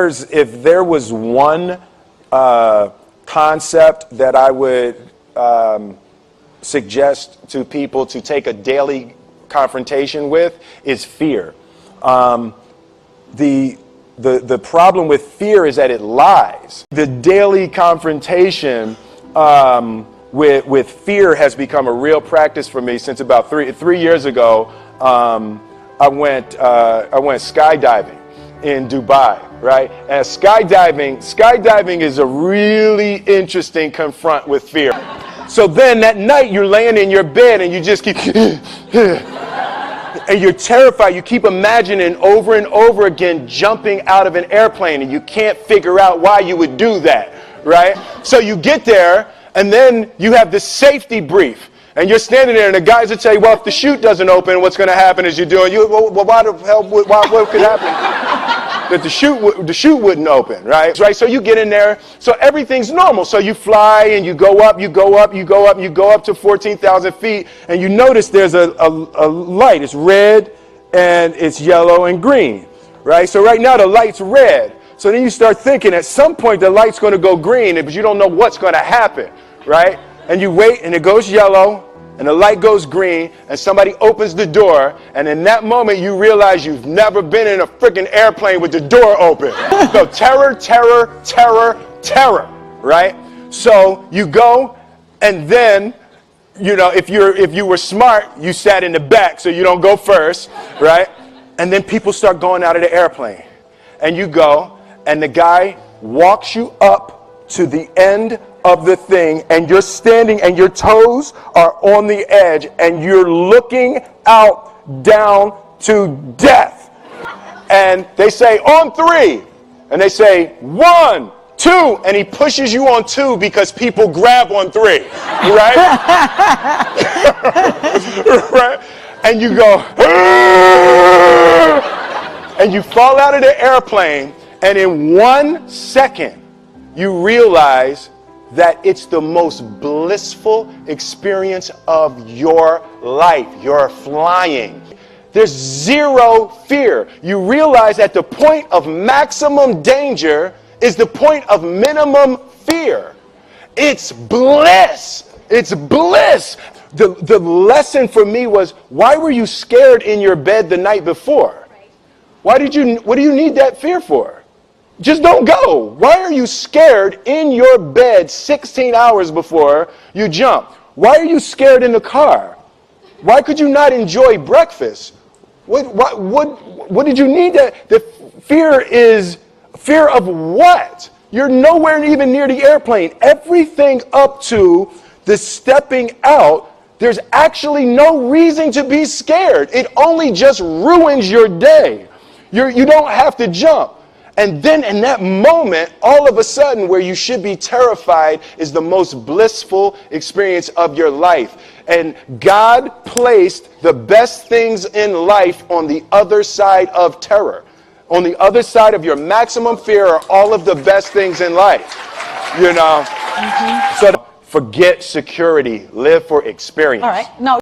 there was one concept that I would suggest to people to take a daily confrontation with, is fear. The problem with fear is that it lies. The daily confrontation with fear has become a real practice for me since about three years ago. I went skydiving in Dubai, right? And skydiving is a really interesting confront with fear. So then that night you're laying in your bed and you just keep and you're terrified. You keep imagining over and over again jumping out of an airplane, and you can't figure out why you would do that, right? So you get there, and then you have this safety brief, and you're standing there, and the guys will tell you, well, if the chute doesn't open, what's going to happen is well, why the hell, what could happen? That the chute wouldn't open, right? So you get in there, so everything's normal. So you fly and you go up to 14,000 feet, and you notice there's a light. It's red and it's yellow and green, right? So right now the light's red. So then you start thinking at some point the light's going to go green, but you don't know what's going to happen, right? And you wait and it goes yellow and the light goes green and somebody opens the door, and in that moment you realize you've never been in a freaking airplane with the door open. So terror, terror, terror, terror, right? So you go, and then, you know, if you were smart, you sat in the back so you don't go first, right? And then people start going out of the airplane, and you go, and the guy walks you up to the end of the thing, and you're standing and your toes are on the edge and you're looking out down to death. And they say, on 3. And they say, 1, 2. And he pushes you on 2 because people grab on 3. Right? Right? And you go, and you fall out of the airplane, and in 1 second, you realize that it's the most blissful experience of your life. You're flying. There's zero fear. You realize that the point of maximum danger is the point of minimum fear. It's bliss. It's bliss. The lesson for me was, why were you scared in your bed the night before? What do you need that fear for? Just don't go. Why are you scared in your bed 16 hours before you jump? Why are you scared in the car? Why could you not enjoy breakfast? What did you need that? The fear is fear of what? You're nowhere even near the airplane. Everything up to the stepping out, there's actually no reason to be scared. It only just ruins your day. You don't have to jump. And then in that moment, all of a sudden, where you should be terrified is the most blissful experience of your life. And God placed the best things in life on the other side of terror. On the other side of your maximum fear are all of the best things in life. You know? So forget security. Live for experience. All right. Now,